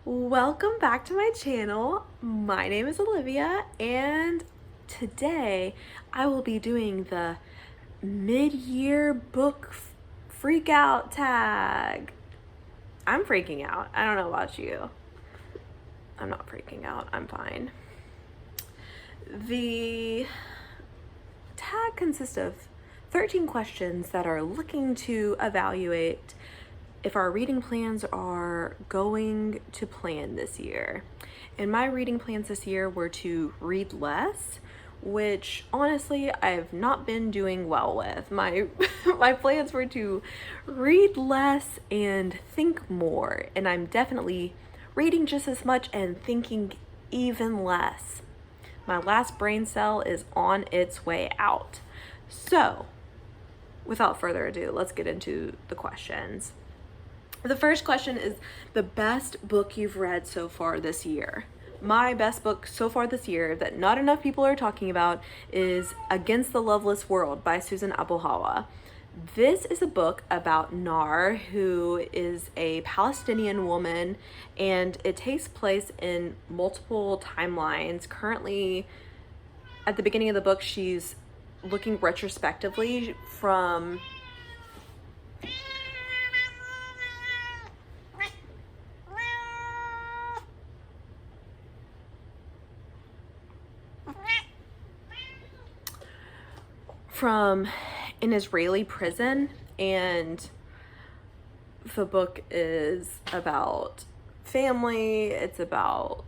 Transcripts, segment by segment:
Welcome back to my channel. My name is Olivia, and today I will be doing the mid-year book freak out tag. I'm freaking out. I don't know about you. I'm not freaking out. I'm fine. The tag consists of 13 questions that are looking to evaluate if our reading plans are going to plan this year. And my reading plans this year were to read less, which honestly I've not been doing well with. My plans were to read less and think more, and I'm definitely reading just as much and thinking even less. My last brain cell is on its way out. So, without further ado, let's get into the questions. The first question is the best book you've read so far this year. My best book so far this year that not enough people are talking about is Against the Loveless World by Susan Abulhawa. This is a book about Nar, who is a Palestinian woman, and it takes place in multiple timelines. Currently, at the beginning of the book, she's looking retrospectively from an Israeli prison, and the book is about family. It's about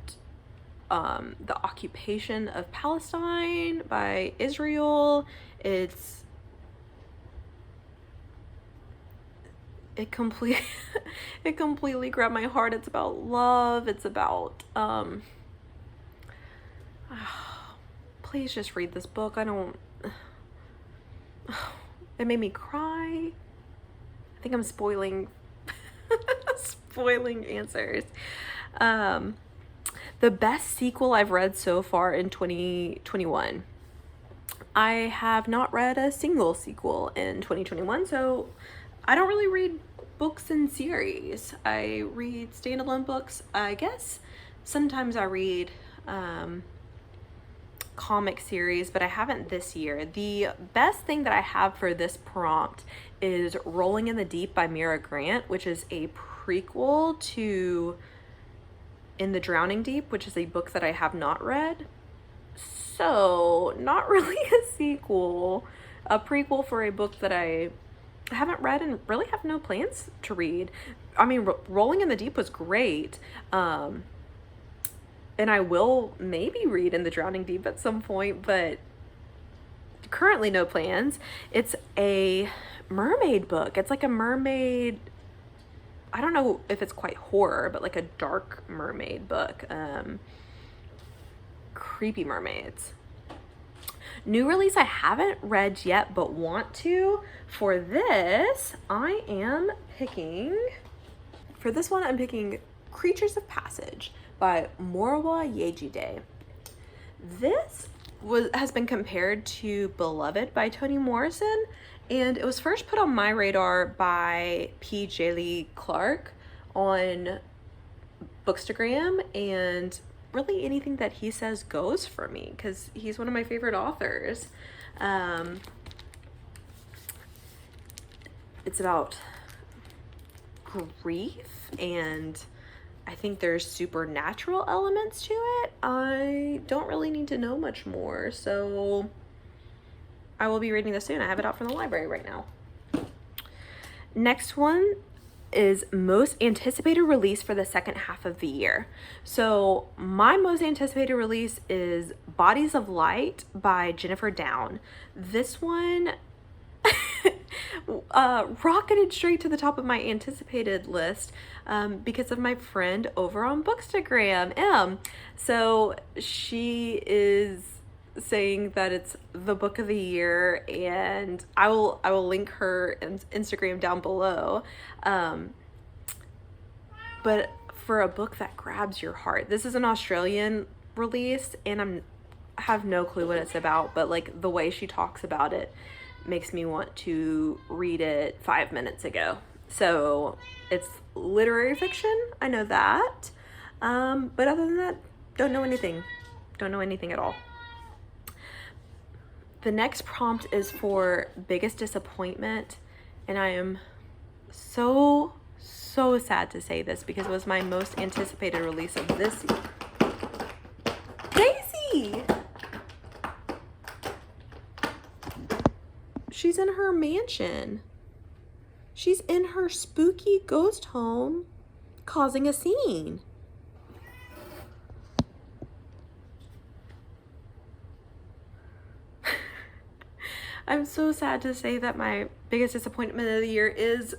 the occupation of Palestine by Israel. It completely grabbed my heart. It's about love. It's about please just read this book. It made me cry. I think I'm spoiling answers. The best sequel I've read so far in 2021. I have not read a single sequel in 2021, so I don't really read books in series. I read standalone books. I guess sometimes I read comic series, but I haven't this year. The best thing that I have for this prompt is Rolling in the Deep by Mira Grant, which is a prequel to In the Drowning Deep, which is a book that I have not read. So, not really a sequel, a prequel for a book that I haven't read and really have no plans to read. I mean, Rolling in the Deep was great. And I will maybe read In the Drowning Deep at some point, but currently no plans. It's a mermaid book. It's like a mermaid, I don't know if it's quite horror, but like a dark mermaid book. Creepy mermaids. New release I haven't read yet but want to. For this, I'm picking Creatures of Passage by Morowa Yejidé. This has been compared to Beloved by Toni Morrison, and it was first put on my radar by Djèlí Clark on Bookstagram, and really anything that he says goes for me because he's one of my favorite authors. It's about grief, and I think there's supernatural elements to it. I don't really need to know much more, so I will be reading this soon. I have it out from the library right now. Next one is most anticipated release for the second half of the year. So my most anticipated release is Bodies of Light by Jennifer Down. This one rocketed straight to the top of my anticipated list because of my friend over on Bookstagram, So she is saying that it's the book of the year, and I will link her Instagram down below. But for a book that grabs your heart, this is an Australian release, and I have no clue what it's about, but like the way she talks about it makes me want to read it 5 minutes ago. So it's literary fiction, I know that. But other than that, don't know anything. Don't know anything at all. The next prompt is for biggest disappointment, and I am so sad to say this because it was my most anticipated release of this year. Daisy! She's in her mansion. She's in her spooky ghost home causing a scene. I'm so sad to say that my biggest disappointment of the year is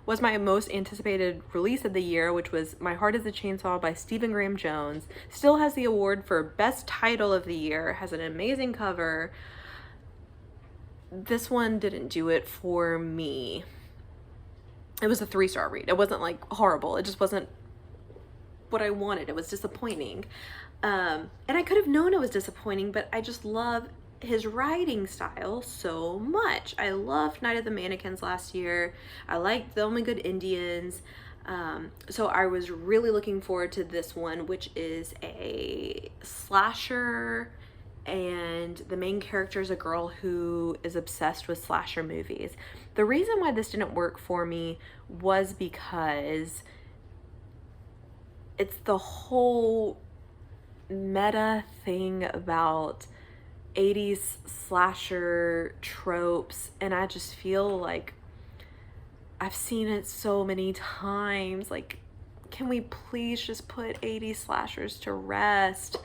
was my most anticipated release of the year, which was My Heart is a Chainsaw by Stephen Graham Jones. Still has the award for best title of the year, has an amazing cover. This one didn't do it for me. It was a 3-star read. It wasn't like horrible. It just wasn't what I wanted. It was disappointing. And I could have known it was disappointing, but I just love his writing style so much. I loved Night of the Mannequins last year. I liked The Only Good Indians. So I was really looking forward to this one, which is a slasher, and the main character is a girl who is obsessed with slasher movies. The reason why this didn't work for me was because it's the whole meta thing about 80s slasher tropes, and I just feel like I've seen it so many times. Like, can we please just put 80s slashers to rest?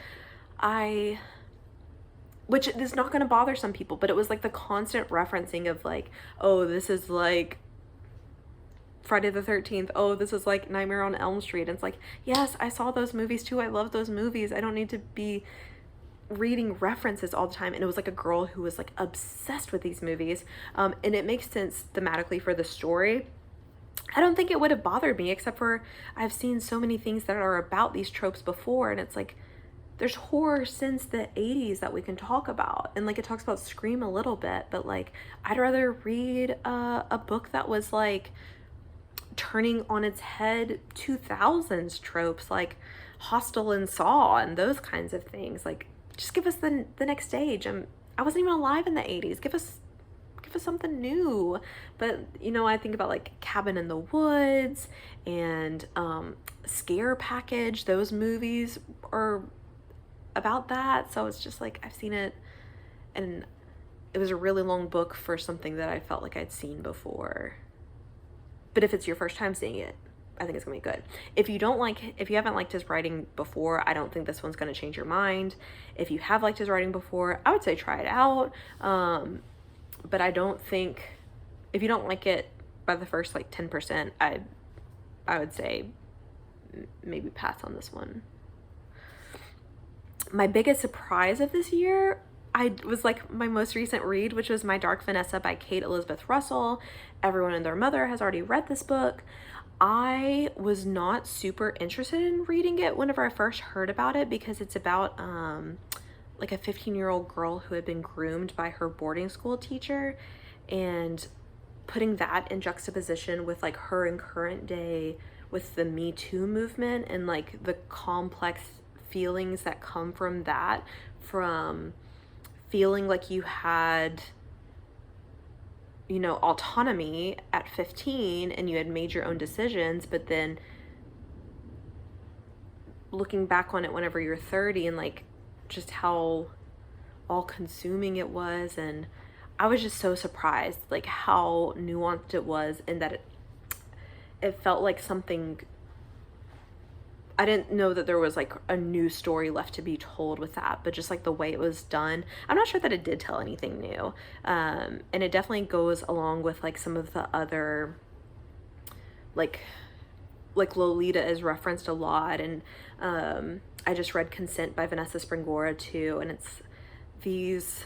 Which is not going to bother some people, but it was like the constant referencing of like, oh, this is like Friday the 13th. Oh, this is like Nightmare on Elm Street. And it's like, yes, I saw those movies too. I love those movies. I don't need to be reading references all the time. And it was like a girl who was like obsessed with these movies, and it makes sense thematically for the story. I don't think it would have bothered me, except for I've seen so many things that are about these tropes before, and it's like there's horror since the 80s that we can talk about, and like it talks about Scream a little bit, but like I'd rather read a book that was like turning on its head 2000s tropes like Hostel and Saw and those kinds of things. Like, just give us the next stage. I wasn't even alive in the 80s. Give us something new. But, you know, I think about like Cabin in the Woods and Scare Package. Those movies are about that. So it's just like, I've seen it, and it was a really long book for something that I felt like I'd seen before. But if it's your first time seeing it, I think it's gonna be good. If you haven't liked his writing before, I don't think this one's gonna change your mind. If you have liked his writing before, I would say try it out. But I don't think, if you don't like it by the first like 10%, I would say maybe pass on this one. My biggest surprise of this year, was like my most recent read, which was My Dark Vanessa by Kate Elizabeth Russell. Everyone and their mother has already read this book. I was not super interested in reading it whenever I first heard about it, because it's about like a 15-year-old girl who had been groomed by her boarding school teacher, and putting that in juxtaposition with like her in current day with the Me Too movement and like the complex feelings that come from that, from feeling like you had, you know, autonomy at 15 and you had made your own decisions, but then looking back on it whenever you're 30 and like just how all consuming it was. And I was just so surprised like how nuanced it was, and that it felt like something, I didn't know that there was like a new story left to be told with that, but just like the way it was done, I'm not sure that it did tell anything new. And it definitely goes along with like some of the other, like Lolita is referenced a lot. And I just read Consent by Vanessa Springora too. And it's these,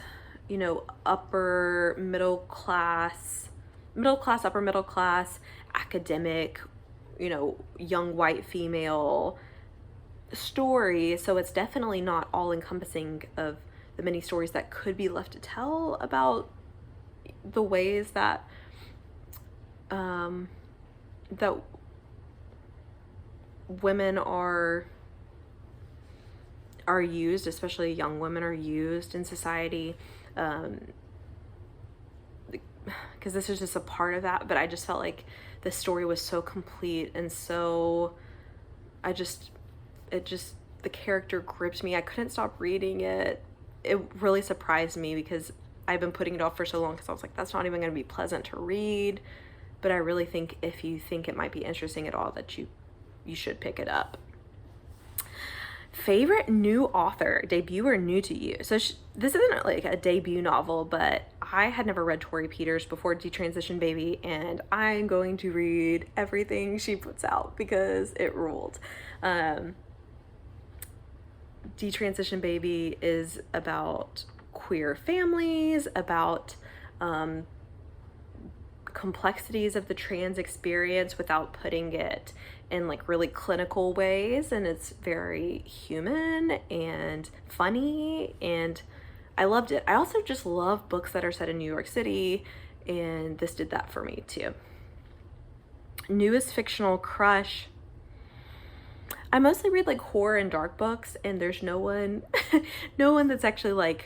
you know, upper middle class, upper middle class, academic, you know, young white female story. So it's definitely not all encompassing of the many stories that could be left to tell about the ways that that women are used, especially young women are used in society, because this is just a part of that. But I just felt like the story was so complete, and so the character gripped me. I couldn't stop reading it. It really surprised me because I've been putting it off for so long because I was like, that's not even going to be pleasant to read. But I really think if you think it might be interesting at all, that you should pick it up. Favorite new author, debut or new to you? So this isn't like a debut novel, but I had never read Torrey Peters before Detransition Baby, and I'm going to read everything she puts out because it ruled. Detransition Baby is about queer families, about complexities of the trans experience without putting it in like really clinical ways, and it's very human and funny, and I loved it. I also just love books that are set in New York City, and this did that for me too. Newest fictional crush. I mostly read like horror and dark books, and there's no one no one that's actually like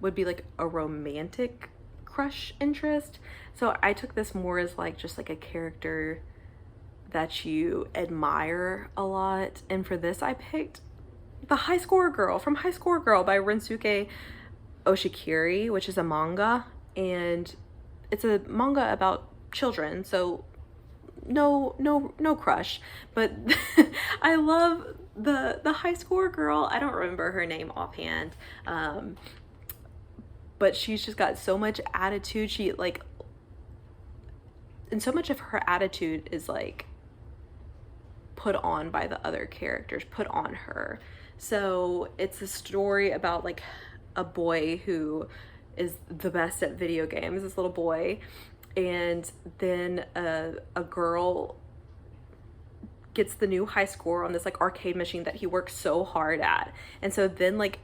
would be like a romantic crush interest. So I took this more as like just like a character that you admire a lot. And for this I picked The High Score Girl from High Score Girl by Rensuke Oshikiri, which is a manga, and it's a manga about children, so no crush, but I love the High Score Girl. I don't remember her name offhand, but she's just got so much attitude. She like, and so much of her attitude is like put on by the other characters, put on her. So it's a story about like a boy who is the best at video games, this little boy, and then a girl gets the new high score on this like arcade machine that he works so hard at, and so then like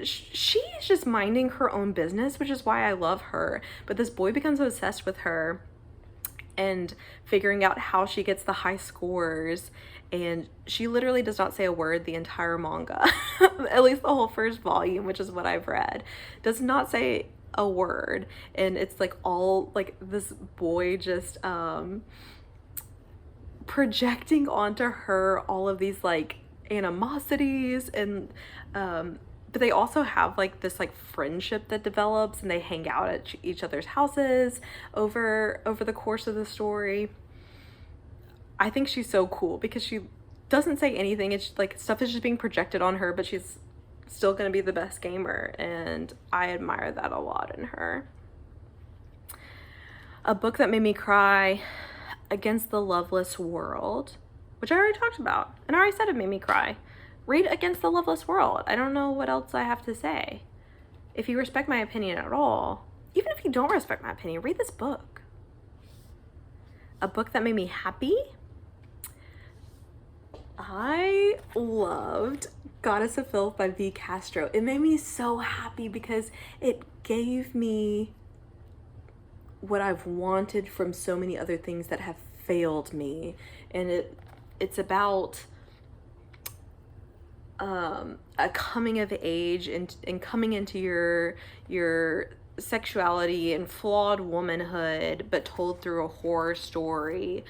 she's just minding her own business, which is why I love her, but this boy becomes obsessed with her and figuring out how she gets the high scores, and she literally does not say a word the entire manga. At least the whole first volume, which is what I've read, does not say a word, and it's like all like this boy just projecting onto her all of these like animosities, and but they also have like this like friendship that develops, and they hang out at each other's houses over the course of the story. I think she's so cool because she doesn't say anything. It's like stuff is just being projected on her, but she's still gonna be the best gamer, and I admire that a lot in her. A book that made me cry, Against the Loveless World, which I already talked about, and I already said it made me cry. Read Against the Loveless World. I don't know what else I have to say. If you respect my opinion at all, even if you don't respect my opinion, read this book. A book that made me happy. I loved Goddess of Filth by V. Castro. It made me so happy because it gave me what I've wanted from so many other things that have failed me. And it's about a coming of age and coming into your sexuality and flawed womanhood, but told through a horror story.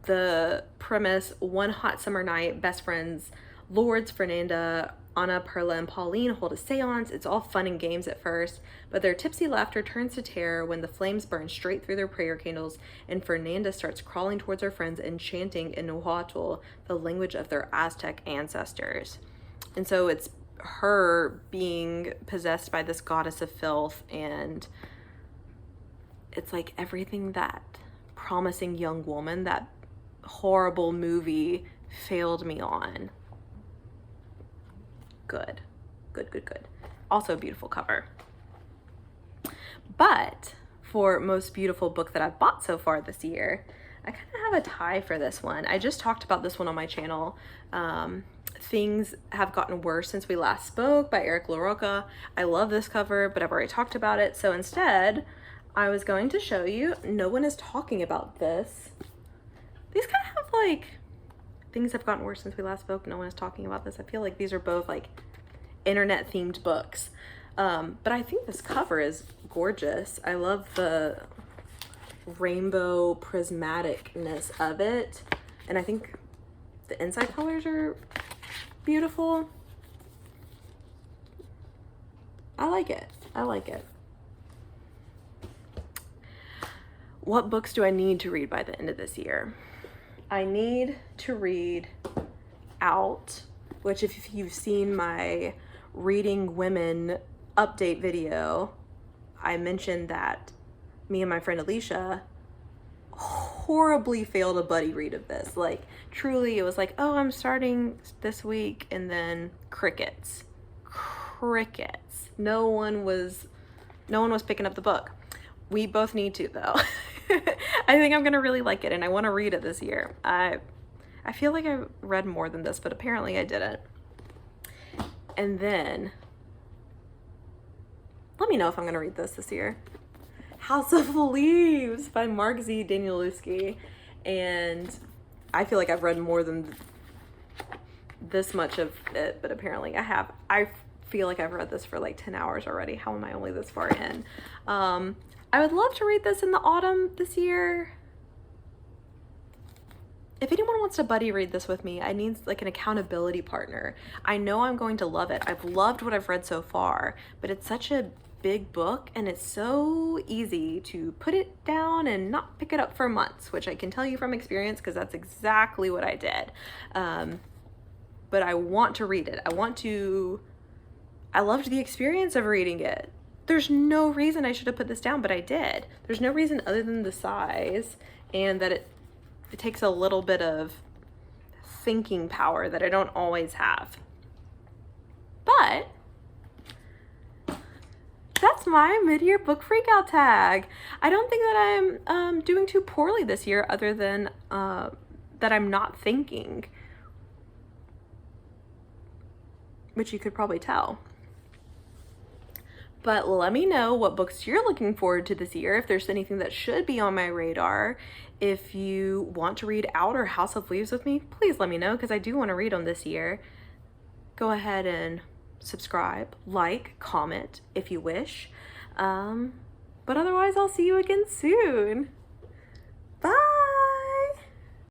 The premise: one hot summer night, best friends Lords, Fernanda, Anna, Perla, and Pauline hold a seance. It's all fun and games at first, but their tipsy laughter turns to terror when the flames burn straight through their prayer candles, and Fernanda starts crawling towards her friends and chanting in Nahuatl, the language of their Aztec ancestors. And so it's her being possessed by this goddess of filth, and it's like everything that promising young woman, that horrible movie, failed me on. Good. Also a beautiful cover. But for most beautiful book that I've bought so far this year, I kind of have a tie for this one. I just talked about this one on my channel. Things Have Gotten Worse Since We Last Spoke by LaRocca. I love this cover, but I've already talked about it. So instead, I was going to show you, no one is talking about this. These kind of have like, things have gotten worse since we last spoke. No one is talking about this. I feel like these are both like internet themed books. But I think this cover is gorgeous. I love the rainbow prismaticness of it. And I think the inside colors are beautiful. I like it. I like it. What books do I need to read by the end of this year? I need to read Out, which if you've seen my Reading Women update video, I mentioned that me and my friend Alicia horribly failed a buddy read of this. Like, truly, it was like, oh, I'm starting this week, and then crickets. Crickets. No one was picking up the book. We both need to, though. I think I'm gonna really like it, and I want to read it this year. I feel like I read more than this, but apparently I didn't. And then, let me know if I'm gonna read this year. House of Leaves by Mark Z. Danielewski. And I feel like I've read more than this much of it, but apparently I have. I feel like I've read this for like 10 hours already. How am I only this far in? I would love to read this in the autumn this year. If anyone wants to buddy read this with me, I need like an accountability partner. I know I'm going to love it. I've loved what I've read so far, but it's such a big book and it's so easy to put it down and not pick it up for months, which I can tell you from experience because that's exactly what I did. But I want to read it. I loved the experience of reading it. There's no reason I should have put this down, but I did. There's no reason other than the size and that it takes a little bit of thinking power that I don't always have. But that's my mid-year book freakout tag. I don't think that I'm doing too poorly this year other than that I'm not thinking, which you could probably tell. But let me know what books you're looking forward to this year, if there's anything that should be on my radar. If you want to read Out or House of Leaves with me, please let me know because I do want to read them this year. Go ahead and subscribe, like, comment if you wish. But otherwise, I'll see you again soon. Bye!